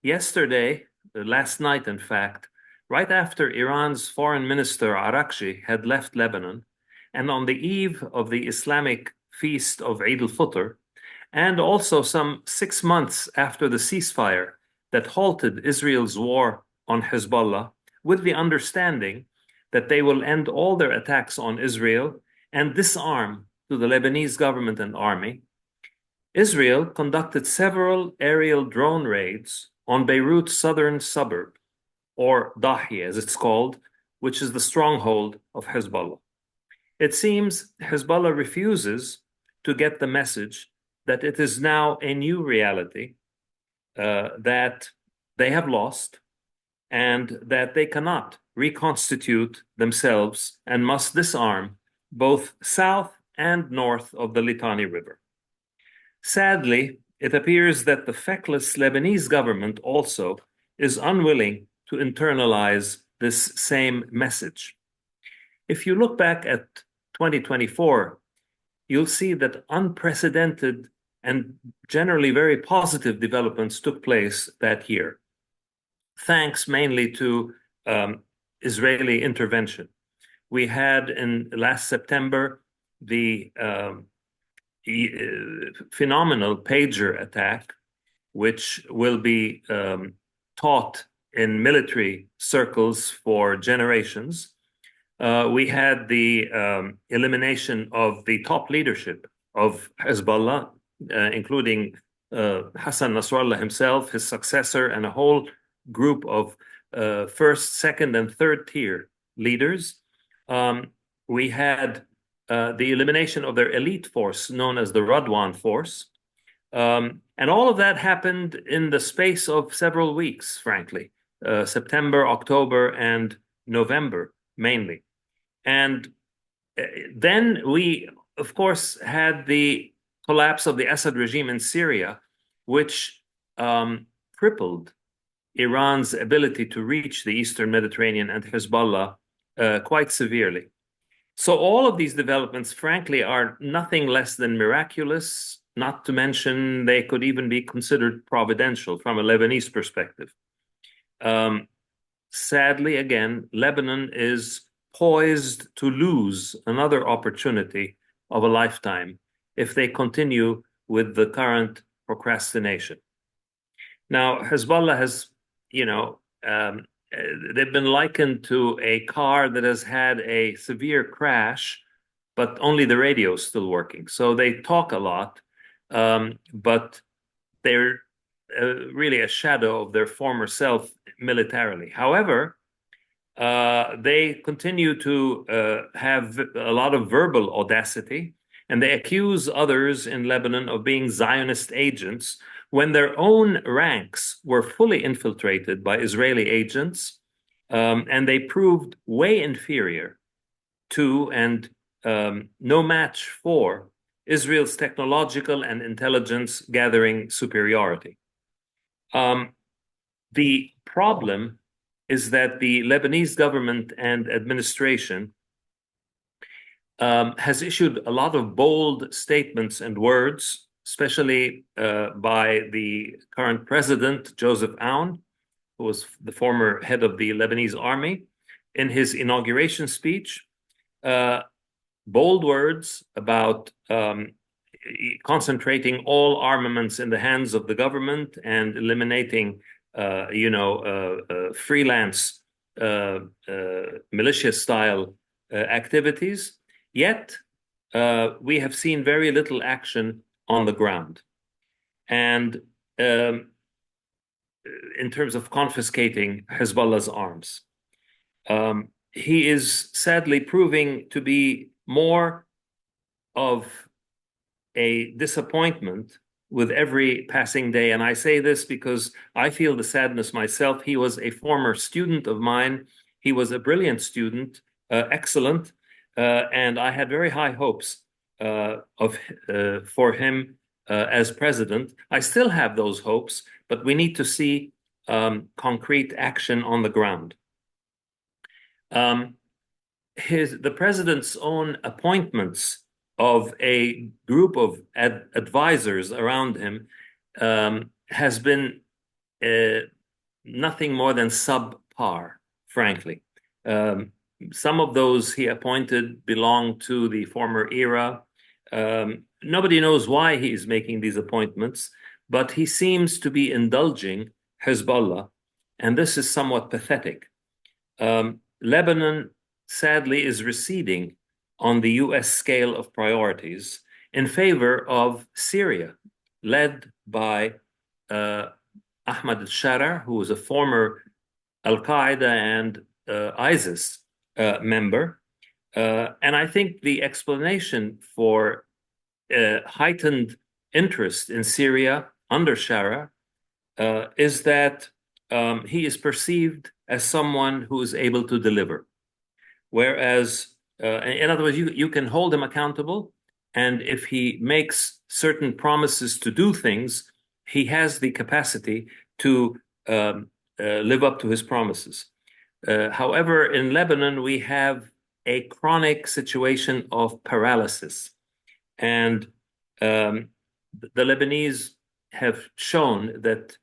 yesterday, last night, in fact, right after Iran's Foreign Minister Arakchi had left Lebanon, and on the eve of the Islamic feast of Eid al-Fitr, and also some 6 months after the ceasefire that halted Israel's war on Hezbollah, with the understanding that they will end all their attacks on Israel and disarm to the Lebanese government and army, Israel conducted several aerial drone raids on Beirut's southern suburb, or Dahi as it's called, which is the stronghold of Hezbollah. It seems Hezbollah refuses to get the message that it is now a new reality, that they have lost, and that they cannot reconstitute themselves and must disarm both south and north of the Litani River. Sadly, it appears that the feckless Lebanese government also is unwilling to internalize this same message. If you look back at 2024, you'll see that unprecedented and generally very positive developments took place that year, thanks mainly to Israeli intervention. We had in last September the phenomenal pager attack, which will be taught in military circles for generations. We had the elimination of the top leadership of Hezbollah, including Hassan Nasrallah himself, his successor, and a whole group of first, second, and third tier leaders. We had the elimination of their elite force, known as the Radwan force. And all of that happened in the space of several weeks, frankly, September, October, and November, mainly. And then we, of course, had the collapse of the Assad regime in Syria, which crippled Iran's ability to reach the Eastern Mediterranean and Hezbollah quite severely. So all of these developments, frankly, are nothing less than miraculous, not to mention they could even be considered providential from a Lebanese perspective. Sadly, again, Lebanon is poised to lose another opportunity of a lifetime if they continue with the current procrastination. Now, Hezbollah has, they've been likened to a car that has had a severe crash, but only the radio is still working. So they talk a lot, but they're really a shadow of their former self militarily. However, they continue to have a lot of verbal audacity, and they accuse others in Lebanon of being Zionist agents when their own ranks were fully infiltrated by Israeli agents, and they proved way inferior to and no match for Israel's technological and intelligence gathering superiority. The problem is that the Lebanese government and administration has issued a lot of bold statements and words, especially by the current president, Joseph Aoun, who was the former head of the Lebanese army. In his inauguration speech, bold words about concentrating all armaments in the hands of the government and eliminating, freelance militia-style activities. Yet, we have seen very little action on the ground. And in terms of confiscating Hezbollah's arms, he is sadly proving to be more of a disappointment with every passing day. And I say this because I feel the sadness myself. He was a former student of mine. He was a brilliant student, excellent, and I had very high hopes for him as president. I still have those hopes, but we need to see concrete action on the ground. The president's own appointments of a group of advisors around him has been nothing more than subpar, frankly. Some of those he appointed belong to the former era. Nobody knows why he is making these appointments, but he seems to be indulging Hezbollah, and this is somewhat pathetic. Lebanon, sadly, is receding on the US scale of priorities in favor of Syria, led by Ahmed al-Sharaa, who was a former al-Qaeda and ISIS member. And I think the explanation for heightened interest in Syria under Sharaa is that he is perceived as someone who is able to deliver. Whereas, in other words, you can hold him accountable, and if he makes certain promises to do things, he has the capacity to live up to his promises. However, in Lebanon, we have a chronic situation of paralysis. And the Lebanese have shown that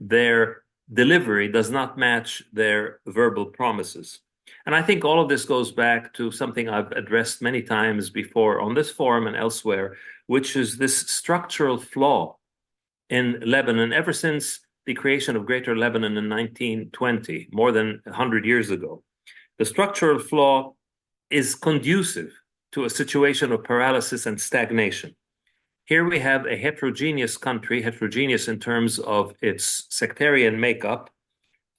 their delivery does not match their verbal promises. And I think all of this goes back to something I've addressed many times before on this forum and elsewhere, which is this structural flaw in Lebanon ever since the creation of Greater Lebanon in 1920, more than 100 years ago. The structural flaw is conducive to a situation of paralysis and stagnation. Here we have a heterogeneous country, heterogeneous in terms of its sectarian makeup,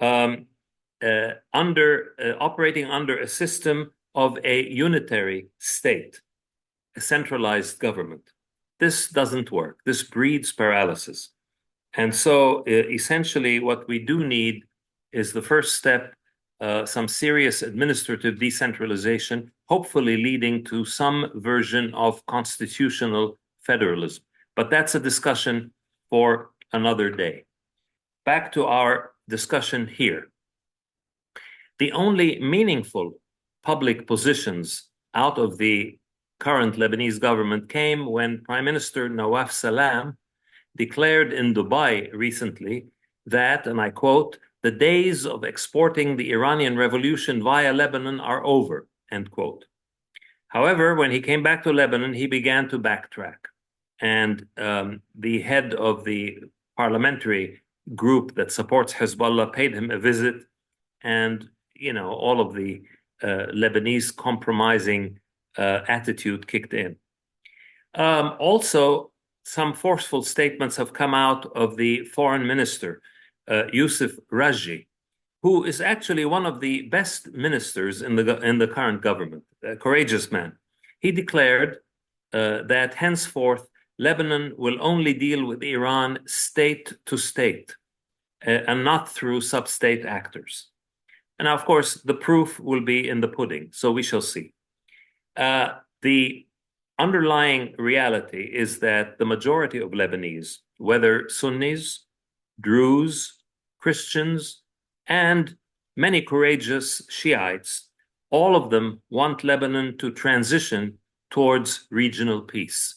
operating under a system of a unitary state, a centralized government. This doesn't work. This breeds paralysis. And so essentially what we do need is the first step, some serious administrative decentralization, hopefully leading to some version of constitutional federalism. But that's a discussion for another day. Back to our discussion here. The only meaningful public positions out of the current Lebanese government came when Prime Minister Nawaf Salam declared in Dubai recently that, and I quote, "the days of exporting the Iranian revolution via Lebanon are over," end quote. However, when he came back to Lebanon, he began to backtrack. And the head of the parliamentary group that supports Hezbollah paid him a visit, and all of the Lebanese compromising attitude kicked in. Also, some forceful statements have come out of the Foreign Minister, Youssef Rajji, who is actually one of the best ministers in the current government, a courageous man. He declared that henceforth Lebanon will only deal with Iran state to state and not through substate actors. And of course, the proof will be in the pudding, so we shall see. The underlying reality is that the majority of Lebanese, whether Sunnis, Druze, Christians, and many courageous Shiites, all of them want Lebanon to transition towards regional peace.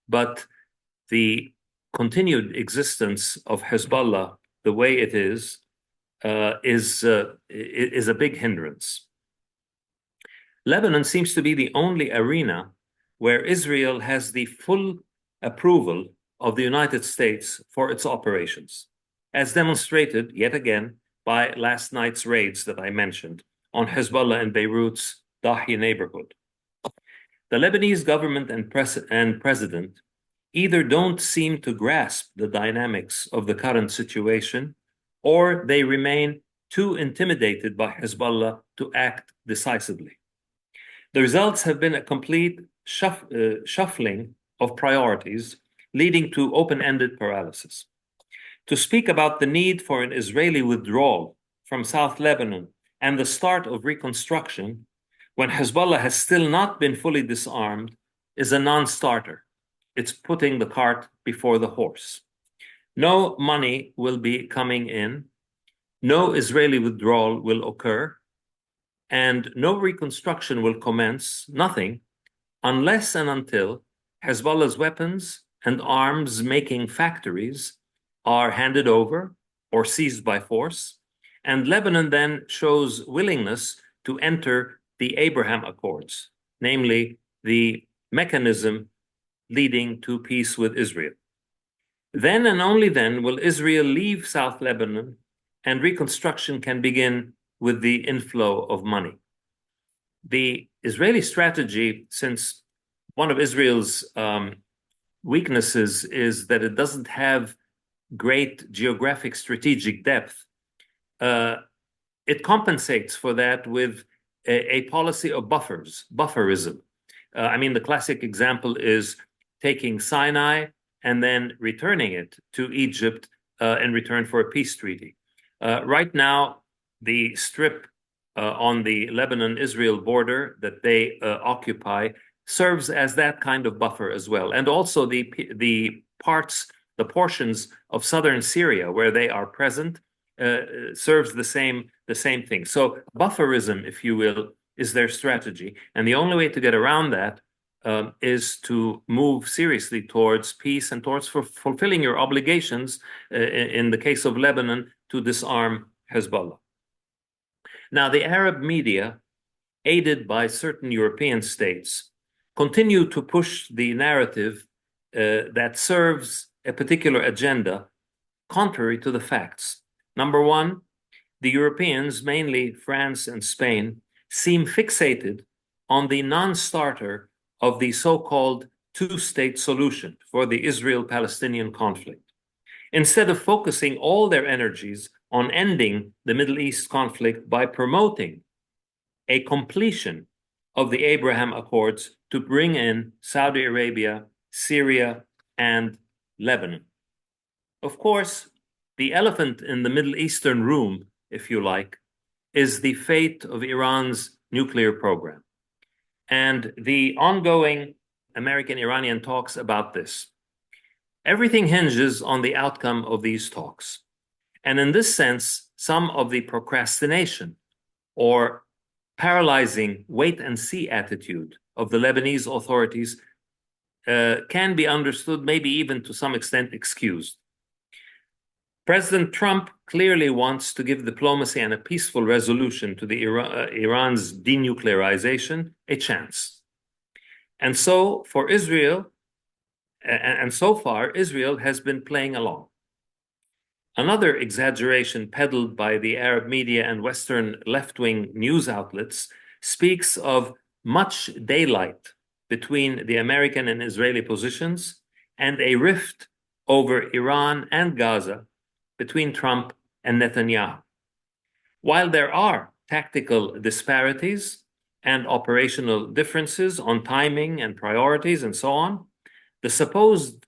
But the continued existence of Hezbollah, the way it is a big hindrance. Lebanon seems to be the only arena where Israel has the full approval of the United States for its operations, as demonstrated yet again by last night's raids that I mentioned on Hezbollah in Beirut's Dahi neighborhood. The Lebanese government and president either don't seem to grasp the dynamics of the current situation, or they remain too intimidated by Hezbollah to act decisively. The results have been a complete shuffling of priorities, leading to open-ended paralysis. To speak about the need for an Israeli withdrawal from South Lebanon and the start of reconstruction, when Hezbollah has still not been fully disarmed, is a non-starter. It's putting the cart before the horse. No money will be coming in, no Israeli withdrawal will occur, and no reconstruction will commence, nothing, unless and until Hezbollah's weapons and arms-making factories are handed over or seized by force. And Lebanon then shows willingness to enter the Abraham Accords, namely the mechanism leading to peace with Israel. Then and only then will Israel leave South Lebanon and reconstruction can begin with the inflow of money. The Israeli strategy, since one of Israel's weaknesses is that it doesn't have great geographic strategic depth, it compensates for that with a policy of bufferism. I mean, the classic example is taking Sinai and then returning it to Egypt in return for a peace treaty. Right now, the strip on the Lebanon-Israel border that they occupy serves as that kind of buffer as well. And also the portions of southern Syria where they are present serves the same thing. So bufferism, if you will, is their strategy. And the only way to get around that is to move seriously towards peace and towards fulfilling your obligations, in the case of Lebanon, to disarm Hezbollah. Now, the Arab media, aided by certain European states, continue to push the narrative that serves a particular agenda contrary to the facts. Number one, the Europeans, mainly France and Spain, seem fixated on the non-starter of the so-called two-state solution for the Israel-Palestinian conflict, instead of focusing all their energies on ending the Middle East conflict by promoting a completion of the Abraham Accords to bring in Saudi Arabia, Syria, and Lebanon. Of course, the elephant in the Middle Eastern room, if you like, is the fate of Iran's nuclear program and the ongoing American-Iranian talks about this. Everything hinges on the outcome of these talks. And in this sense, some of the procrastination or paralyzing wait-and-see attitude of the Lebanese authorities can be understood, maybe even to some extent excused. President Trump clearly wants to give diplomacy and a peaceful resolution to the Iran's denuclearization a chance. And so for Israel, and so far, Israel has been playing along. Another exaggeration peddled by the Arab media and Western left-wing news outlets speaks of much daylight between the American and Israeli positions and a rift over Iran and Gaza between Trump and Netanyahu. While there are tactical disparities and operational differences on timing and priorities and so on, the supposed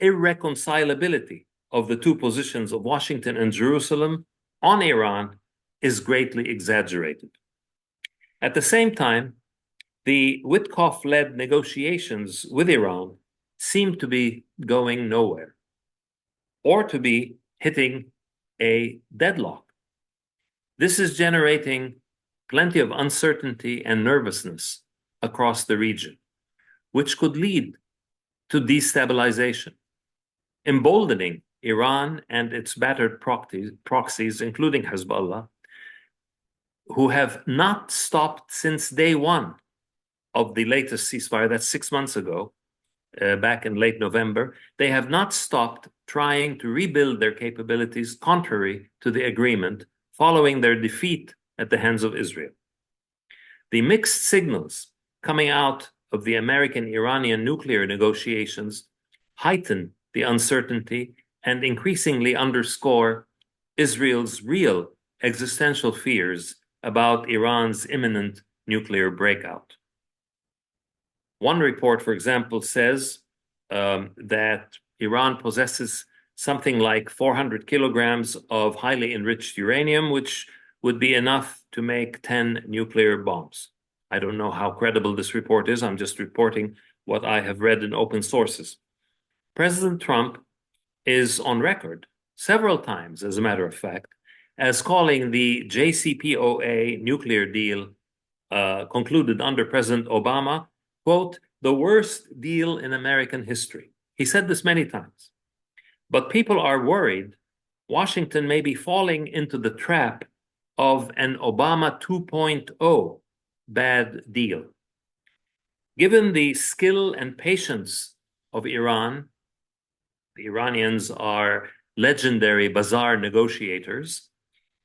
irreconcilability of the two positions of Washington and Jerusalem on Iran is greatly exaggerated. At the same time, the Witkoff-led negotiations with Iran seem to be going nowhere, or to be hitting a deadlock. This is generating plenty of uncertainty and nervousness across the region, which could lead to destabilization, emboldening Iran and its battered proxies, including Hezbollah, who have not stopped since day one of the latest ceasefire, that's 6 months ago, back in late November. They have not stopped trying to rebuild their capabilities contrary to the agreement following their defeat at the hands of Israel. The mixed signals coming out of the American-Iranian nuclear negotiations heighten the uncertainty and increasingly underscore Israel's real existential fears about Iran's imminent nuclear breakout. One report, for example, says that Iran possesses something like 400 kilograms of highly enriched uranium, which would be enough to make 10 nuclear bombs. I don't know how credible this report is. I'm just reporting what I have read in open sources. President Trump is on record several times, as a matter of fact, as calling the JCPOA nuclear deal concluded under President Obama, quote, the worst deal in American history. He said this many times. But people are worried Washington may be falling into the trap of an Obama 2.0 bad deal. Given the skill and patience of Iran, the Iranians are legendary bazaar negotiators.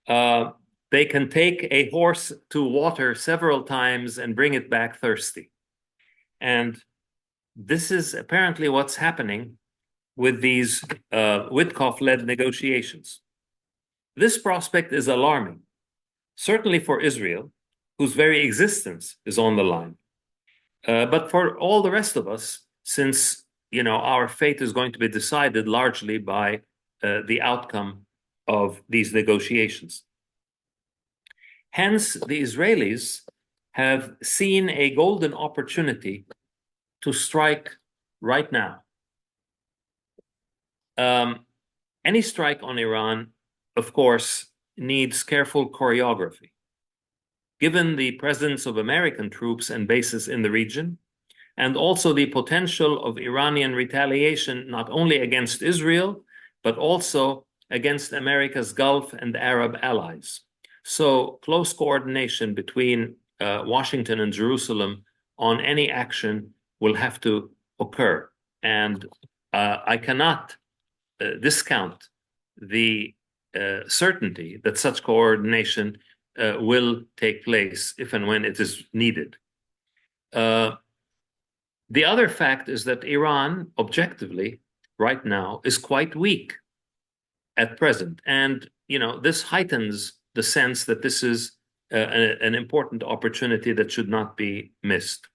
They can take a horse to water several times and bring it back thirsty. And this is apparently what's happening with these Witkoff-led negotiations. This prospect is alarming, certainly for Israel, whose very existence is on the line. But for all the rest of us, since our fate is going to be decided largely by the outcome of these negotiations. Hence, the Israelis have seen a golden opportunity to strike right now. Any strike on Iran, of course, needs careful choreography. Given the presence of American troops and bases in the region, and also the potential of Iranian retaliation not only against Israel, but also against America's Gulf and Arab allies. So close coordination between Washington and Jerusalem on any action will have to occur. And I cannot discount the certainty that such coordination will take place if and when it is needed. The other fact is that Iran, objectively, right now, is quite weak at present. And, this heightens the sense that this is an important opportunity that should not be missed.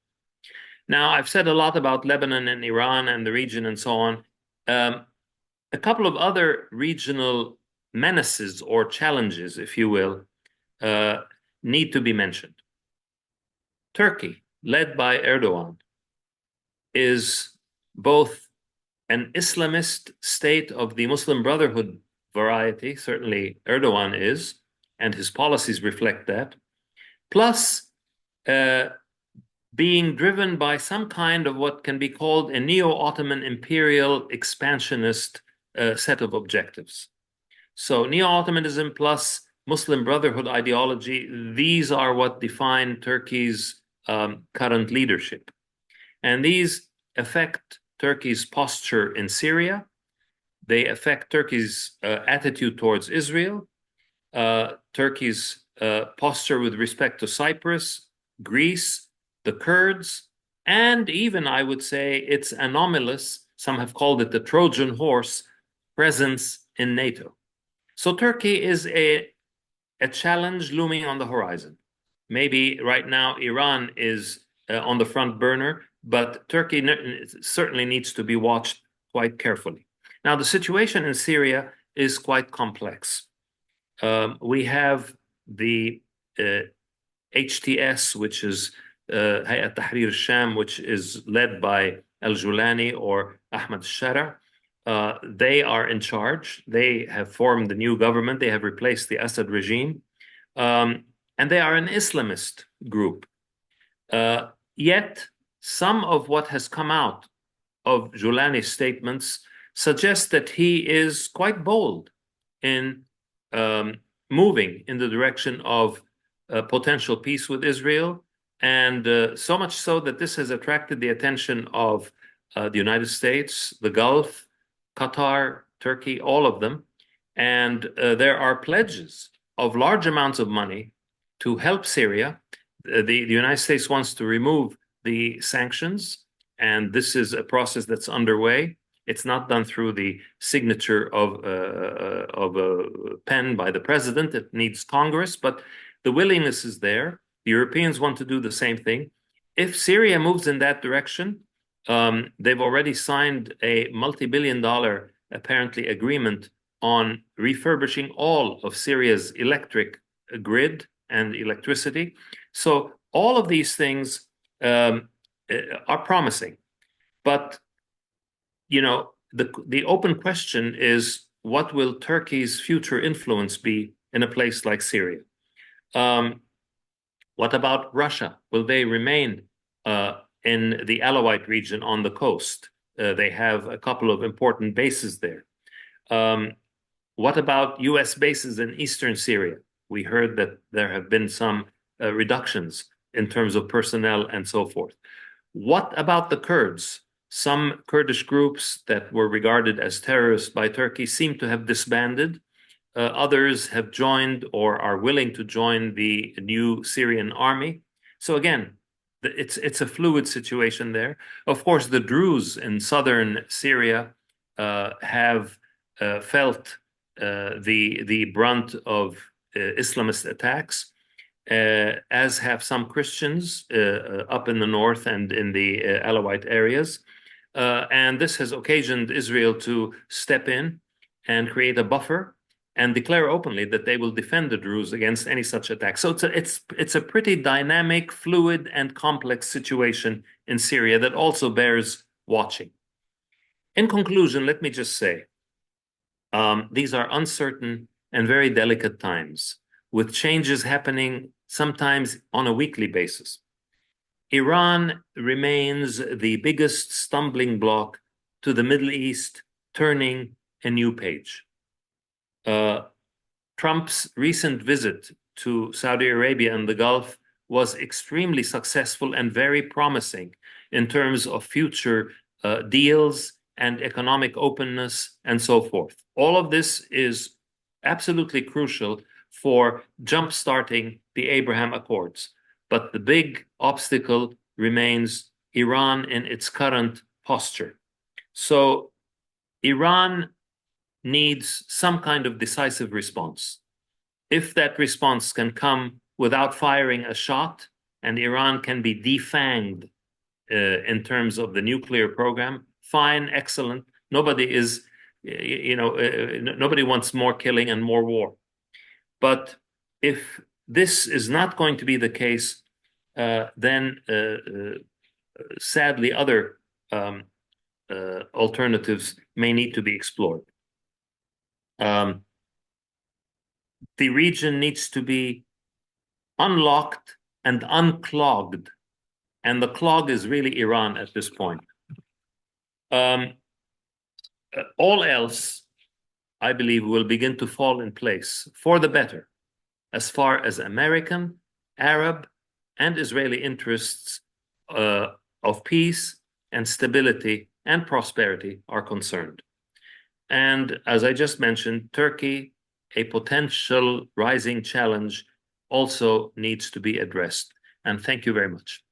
Now, I've said a lot about Lebanon and Iran and the region and so on. A couple of other regional menaces or challenges, if you will, need to be mentioned. Turkey, led by Erdogan, is both an Islamist state of the Muslim Brotherhood variety, certainly Erdogan is, and his policies reflect that, plus being driven by some kind of what can be called a neo-Ottoman imperial expansionist set of objectives. So neo-Ottomanism plus Muslim Brotherhood ideology, these are what define Turkey's current leadership. And these affect Turkey's posture in Syria. They affect Turkey's attitude towards Israel, Turkey's posture with respect to Cyprus, Greece, the Kurds, and even, I would say, its anomalous, some have called it the Trojan horse, presence in NATO. So Turkey is a challenge looming on the horizon. Maybe right now Iran is on the front burner, but Turkey certainly needs to be watched quite carefully. Now, the situation in Syria is quite complex. We have the HTS, which is Hayat Tahrir al-Sham, which is led by al-Julani or Ahmed al-Sharaa. They are in charge. They have formed the new government. They have replaced the Assad regime. And they are an Islamist group. Yet, some of what has come out of Julani's statements suggests that he is quite bold in moving in the direction of potential peace with Israel, and so much so that this has attracted the attention of the United States, the Gulf, Qatar, Turkey, all of them. And there are pledges of large amounts of money to help Syria. The United States wants to remove the sanctions, and this is a process that's underway. It's not done through the signature of a pen by the president. It needs Congress, but the willingness is there. The Europeans want to do the same thing. If Syria moves in that direction, they've already signed a multi-billion-dollar, apparently, agreement on refurbishing all of Syria's electric grid and electricity. So all of these things are promising. But, the open question is, what will Turkey's future influence be in a place like Syria? What about Russia? Will they remain in the Alawite region on the coast? They have a couple of important bases there. What about US bases in eastern Syria? We heard that there have been some reductions in terms of personnel and so forth. What about the Kurds? Some Kurdish groups that were regarded as terrorists by Turkey seem to have disbanded. Others have joined or are willing to join the new Syrian army. So again, it's a fluid situation there. Of course, the Druze in southern Syria have felt the brunt of Islamist attacks, as have some Christians up in the north and in the Alawite areas. And this has occasioned Israel to step in and create a buffer and declare openly that they will defend the Druze against any such attack. So it's a pretty dynamic, fluid, and complex situation in Syria that also bears watching. In conclusion, let me just say, these are uncertain and very delicate times, with changes happening sometimes on a weekly basis. Iran remains the biggest stumbling block to the Middle East turning a new page. Trump's recent visit to Saudi Arabia and the Gulf was extremely successful and very promising in terms of future deals and economic openness and so forth. All of this is absolutely crucial for jump-starting the Abraham Accords. But the big obstacle remains Iran in its current posture. So Iran needs some kind of decisive response. If that response can come without firing a shot, and Iran can be defanged in terms of the nuclear program, fine, excellent. Nobody is, nobody wants more killing and more war. But if this is not going to be the case, then sadly other alternatives may need to be explored. The region needs to be unlocked and unclogged, and the clog is really Iran at this point. All else, I believe, will begin to fall in place for the better as far as American, Arab, and Israeli interests of peace and stability and prosperity are concerned. And as I just mentioned, Turkey, a potential rising challenge, also needs to be addressed. And thank you very much.